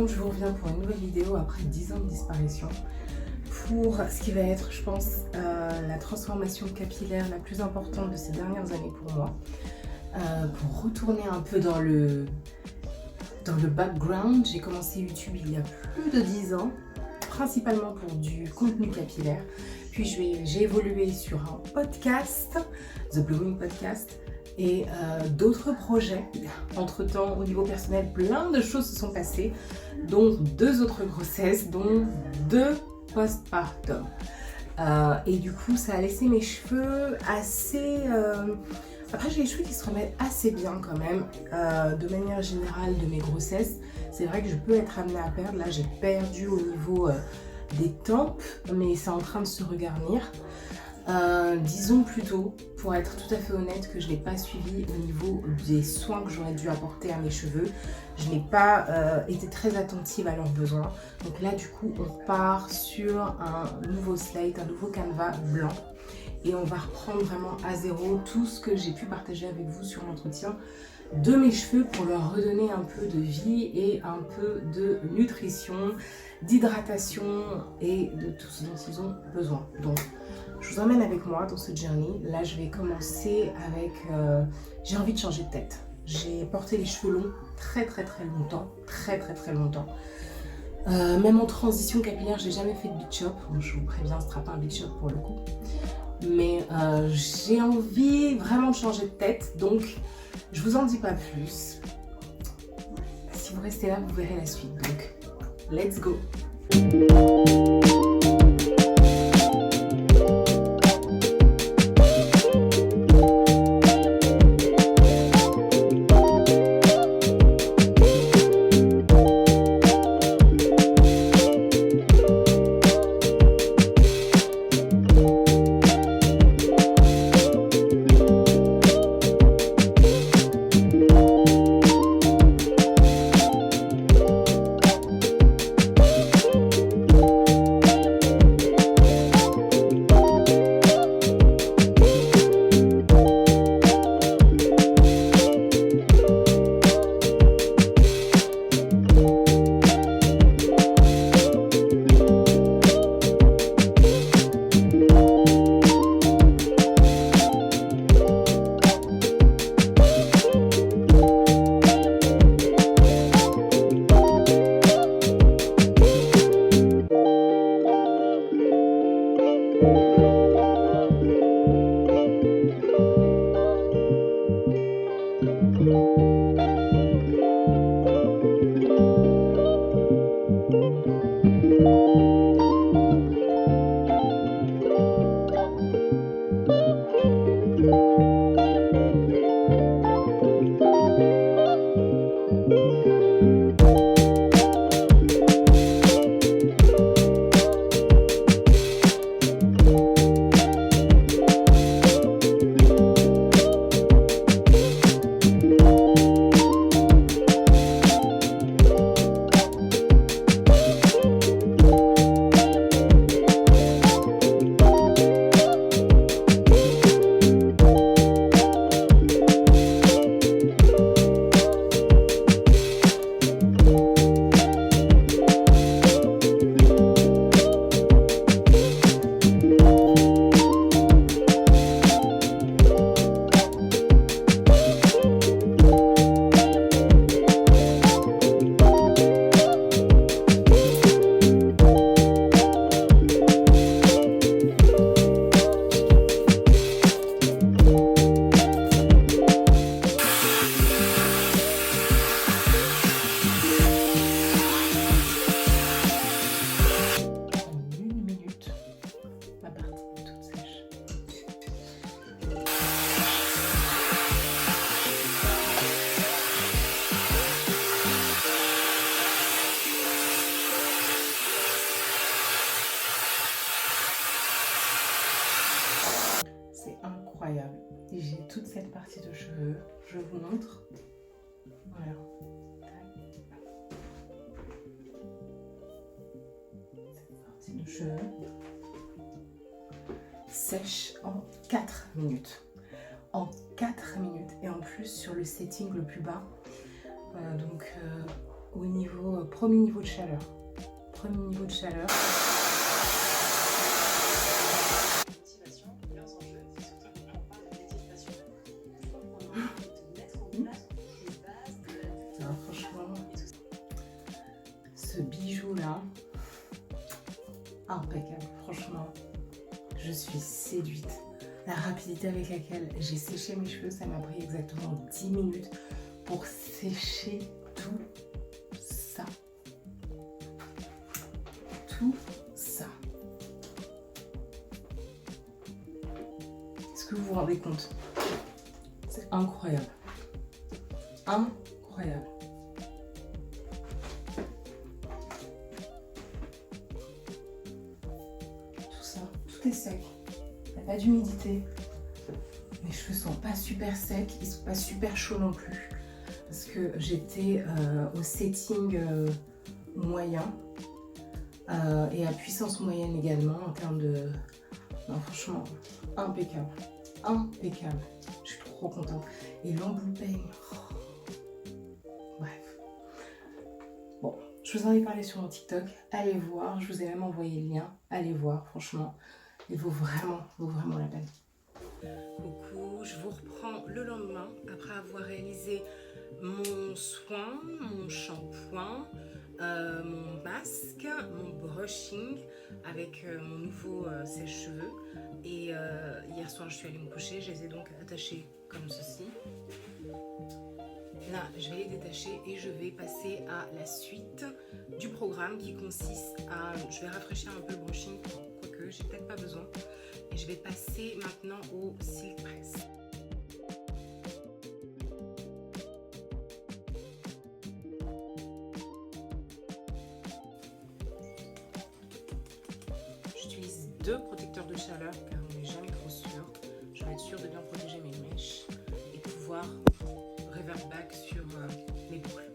monde, je vous reviens pour une nouvelle vidéo après 10 ans de disparition pour ce qui va être, je pense, la transformation capillaire la plus importante de ces dernières années pour moi. Pour retourner un peu dans le background, j'ai commencé YouTube il y a plus de 10 ans, principalement pour du contenu capillaire. Puis j'ai évolué sur un podcast, The Blooming Podcast, et d'autres projets. Entre-temps, au niveau personnel, plein de choses se sont passées, dont 2 autres grossesses, dont 2 postpartum. Et du coup, ça a laissé mes cheveux assez... Après, j'ai les cheveux qui se remettent assez bien quand même, de manière générale de mes grossesses. C'est vrai que je peux être amenée à perdre. Là, j'ai perdu au niveau des tempes, mais c'est en train de se regarnir. Disons plutôt, pour être tout à fait honnête, que je n'ai pas suivi au niveau des soins que j'aurais dû apporter à mes cheveux. Je n'ai pas été très attentive à leurs besoins. Donc là, du coup, on part sur un nouveau slate, un nouveau canevas blanc. Et on va reprendre vraiment à zéro tout ce que j'ai pu partager avec vous sur l'entretien de mes cheveux pour leur redonner un peu de vie et un peu de nutrition, d'hydratation et de tout ce dont ils ont besoin. Donc, je vous emmène avec moi dans ce journey. Là, je vais commencer avec... j'ai envie de changer de tête. J'ai porté les cheveux longs très longtemps. Très longtemps. Même en transition capillaire, j'ai jamais fait de big chop. Bon, je vous préviens, ce sera pas un big chop pour le coup. Mais j'ai envie vraiment de changer de tête. Donc, je vous en dis pas plus. Si vous restez là, vous verrez la suite. Donc, let's go! J'ai toute cette partie de cheveux, je vous montre. Voilà. Cette partie de cheveux sèche en 4 minutes. En 4 minutes et en plus sur le setting le plus bas. Voilà, donc au niveau, premier niveau de chaleur. Premier niveau de chaleur. Motivation, leurs enjeux, c'est surtout on parle de détestation. De mettre en place les bases de Alors, franchement, ce bijou-là, impeccable. Franchement, je suis séduite. La rapidité avec laquelle j'ai séché mes cheveux, ça m'a pris exactement 10 minutes pour sécher tout ça. Tout ça. Est-ce que vous vous rendez compte? C'est incroyable. Incroyable. Tout ça, tout est sec. Il n'y a pas d'humidité. Mes cheveux sont pas super secs, ils sont pas super chauds non plus. Parce que j'étais au setting moyen et à puissance moyenne également en termes de... Non, franchement, impeccable. Impeccable. Je suis trop contente. Et l'embout peigne. Bref. Bon, je vous en ai parlé sur mon TikTok. Allez voir. Je vous ai même envoyé le lien. Allez voir, franchement. Il vaut vraiment la peine. Coucou, je vous reprends le lendemain après avoir réalisé mon soin, mon shampoing, mon masque, mon brushing avec mon nouveau sèche-cheveux. Et hier soir, je suis allée me coucher. Je les ai donc attachés comme ceci. Là, je vais les détacher et je vais passer à la suite du programme qui consiste à... Je vais rafraîchir un peu le brushing, quoique j'ai peut-être pas besoin. Et je vais passer maintenant au silk press. J'utilise 2 protecteurs de chaleur car on n'est jamais trop sûr. Je vais être sûre de bien protéger mes mèches et pouvoir revert back sur mes boucles.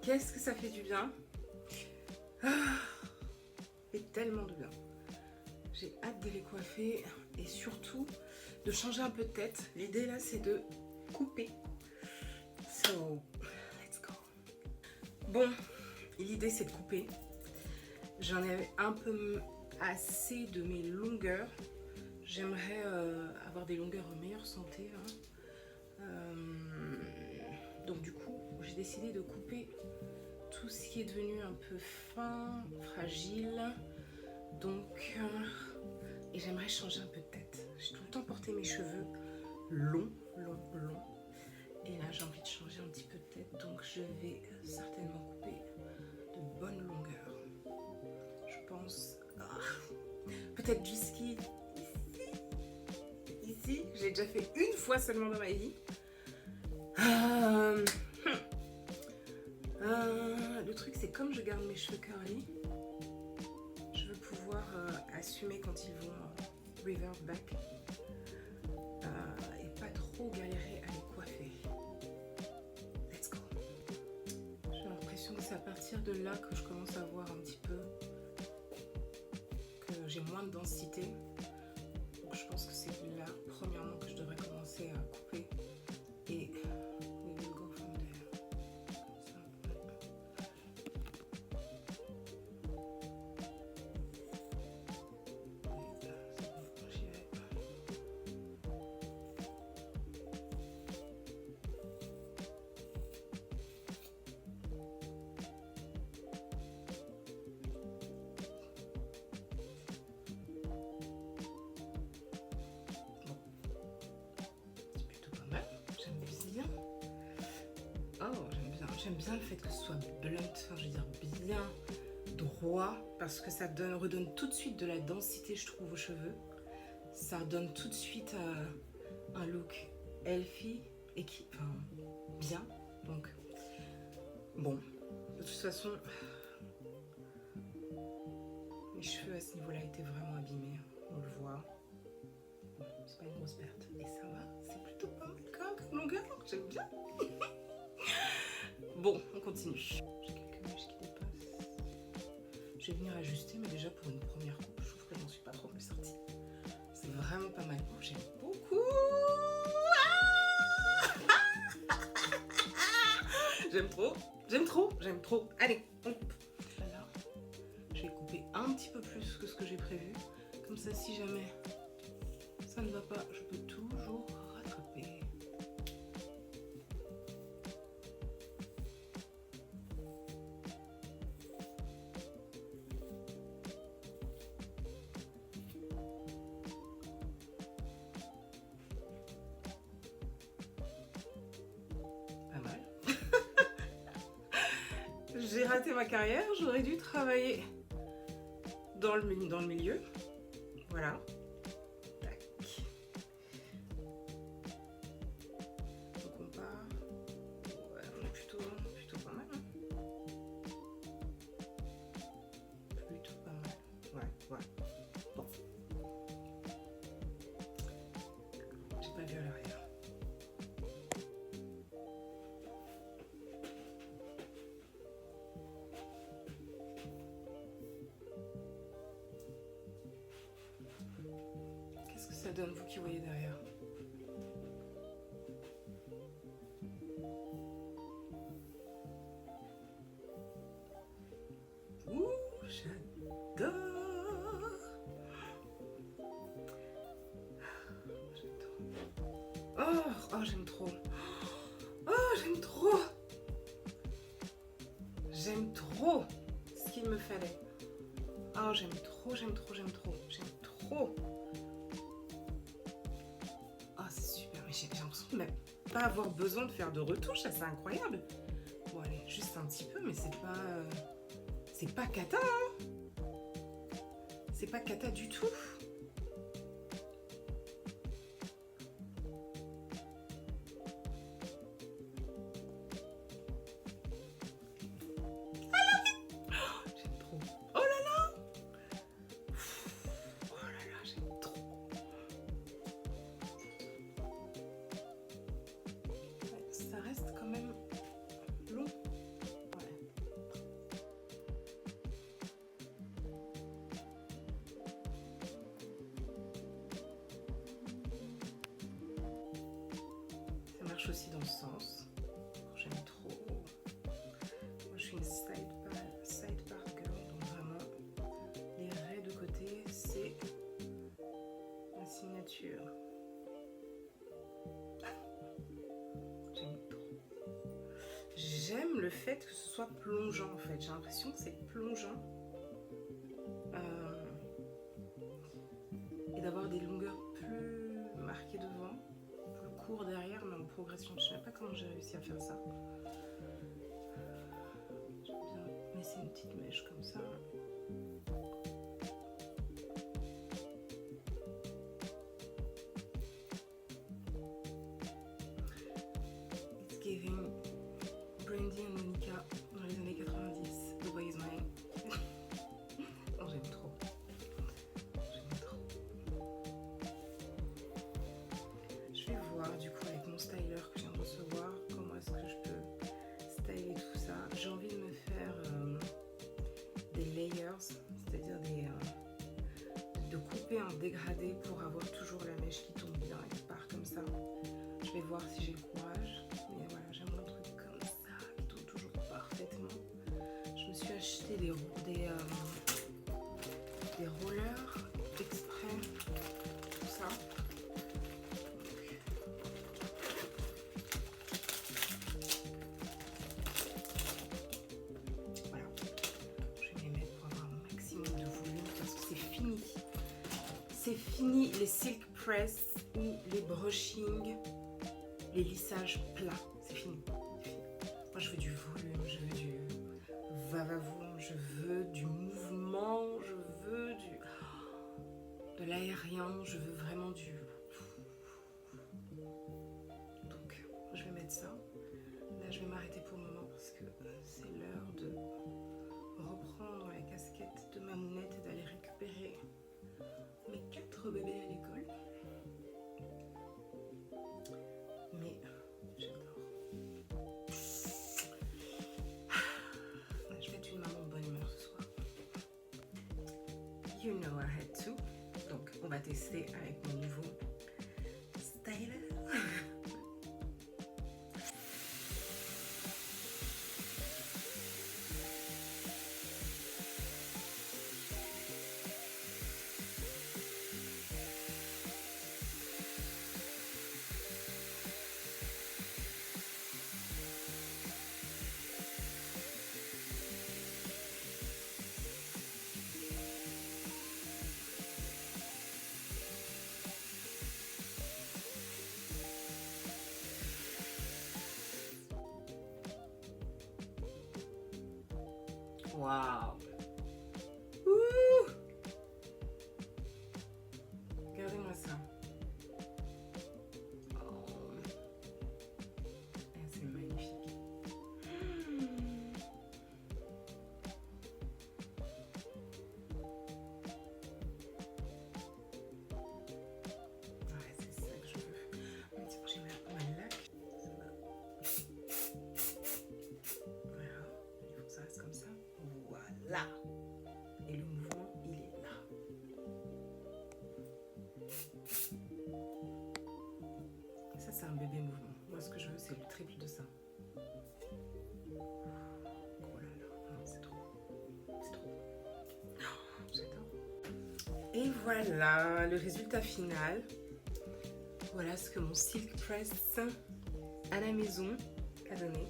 Qu'est-ce que ça fait du bien. Ah, ça fait tellement de bien. J'ai hâte de les coiffer et surtout de changer un peu de tête. L'idée là, c'est de couper. So, let's go. Bon, l'idée c'est de couper. J'en ai un peu assez de mes longueurs. J'aimerais avoir des longueurs en meilleure santé. Hein. Donc du coup, j'ai décidé de couper tout ce qui est devenu un peu fin, fragile. Donc, et j'aimerais changer un peu de tête. J'ai tout le temps porté mes cheveux longs. Et là, j'ai envie de changer un petit peu de tête. Donc, je vais certainement couper de bonnes longueurs. Je pense... peut-être jusqu'ici. Ici, j'ai déjà fait une fois seulement dans ma vie. Le truc, c'est comme je garde mes cheveux curly, je veux pouvoir assumer quand ils vont revert back et pas trop galérer à les coiffer. Let's go. J'ai l'impression que c'est à partir de là que je commence à voir un petit peu que j'ai moins de densité. Donc je pense que c'est là, premièrement, que je devrais commencer à couper et we will go from there. J'aime bien le fait que ce soit blunt, enfin je veux dire bien droit, parce que ça redonne tout de suite de la densité, je trouve, aux cheveux. Ça redonne tout de suite un look healthy et bien. Donc, bon, de toute façon, mes cheveux à ce niveau-là étaient vraiment abîmés, on le voit. C'est pas une grosse perte. Et ça va, c'est plutôt pas mal comme longueur, j'aime bien. Bon, on continue. J'ai quelques mèches qui dépassent. Je vais venir ajuster, mais déjà pour une première coupe, je trouve que j'en suis pas trop mal sortie. C'est vraiment pas mal. Oh, j'aime beaucoup. J'aime trop. Allez, on coupe. Voilà. Je vais couper un petit peu plus que ce que j'ai prévu. Comme ça, si jamais ça ne va pas, je peux toujours rattraper. J'ai raté ma carrière, j'aurais dû travailler dans le milieu. Voilà. Tac. Donc on part. Ouais, on est plutôt pas mal. Hein. Plutôt pas mal. Ouais. Bon. J'ai pas vu à l'arrière. Ça donne, vous qui voyez derrière. Ouh, j'adore. Oh, j'aime trop. Oh, j'aime trop. J'aime trop ce qu'il me fallait. Oh, j'aime trop. C'est super, mais j'ai l'impression de même pas avoir besoin de faire de retouches, ça c'est incroyable. Bon allez, juste un petit peu, mais c'est pas cata, hein. C'est pas cata du tout. J'aime trop. Oh là là. J'aime trop. Ça reste quand même long. Ouais. aussi dans ce sens. J'aime trop. Moi, je suis une side part girl, donc vraiment, les raies de côté, c'est ma signature. J'aime trop. J'aime le fait que ce soit plongeant en fait. J'ai l'impression que c'est plongeant. Et d'avoir des longueurs plus marquées devant, plus court derrière, mais en progression. Je ne sais pas comment j'ai réussi à faire ça. J'aime bien laisser une petite mèche comme ça. It's giving Brandy et Monica dans les années 90. The Boy Is Mine. Oh, j'aime trop. Du coup, avec mon styler que je viens de recevoir, comment est-ce que je peux styler tout ça. J'ai envie de me faire des layers, c'est-à-dire de couper en dégradé pour avoir toujours la mèche qui tombe bien et qui part comme ça. Je vais voir si j'ai le courage, mais voilà, j'aime un truc comme ça qui tombe toujours parfaitement. Je me suis acheté des rollers exprès pour ça. C'est fini les silk press ou les brushing, les lissages plats. C'est fini. Moi, je veux du volume, je veux du va-va-voum, je veux du mouvement, je veux de l'aérien, je veux vraiment du... Donc, je vais mettre ça. Là, je vais m'arrêter pour le moment parce que c'est l'heure de reprendre la casquette de ma mounette et d'aller récupérer mes 4 bébés à l'école. Mais j'adore. Je vais être une maman de bonne humeur ce soir. You know I had to. Donc on va tester avec mon nouveau styler. Waouh! Regardez-moi ça. Oh. C'est magnifique. Ouais, c'est ça que je veux. Mais c'est bon, j'ai ma laque. Voilà, il faut que ça reste comme ça. Voilà. Et le mouvement, il est là. Ça, c'est un bébé mouvement. Moi, ce que je veux, c'est le triple de ça. Oh là là, non, c'est trop. C'est trop. Oh, j'adore. Et voilà, le résultat final. Voilà ce que mon silk press à la maison a donné.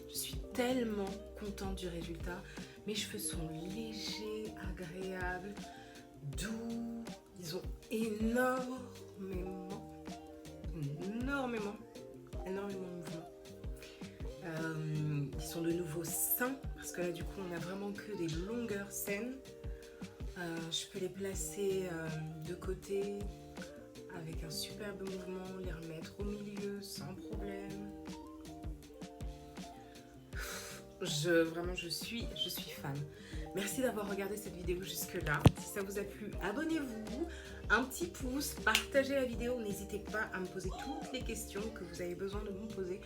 Je suis tellement contente du résultat. Mes cheveux sont légers, agréables, doux. Ils ont énormément de mouvement. Ils sont de nouveau sains parce que là du coup on a vraiment que des longueurs saines. Je peux les placer de côté avec un superbe mouvement, les remettre au milieu sans problème. Vraiment je suis fan. Merci d'avoir regardé cette vidéo jusque là. Si ça vous a plu, abonnez-vous, un petit pouce, partagez la vidéo, n'hésitez pas à me poser toutes les questions que vous avez besoin de me poser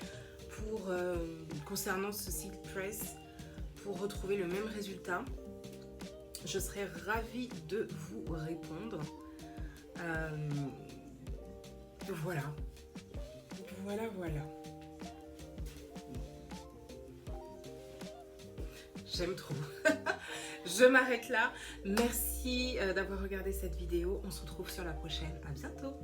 concernant ce silk press pour retrouver le même résultat. Je serai ravie de vous répondre. Voilà. j'aime trop. Je m'arrête là. Merci d'avoir regardé cette vidéo. On se retrouve sur la prochaine. À bientôt.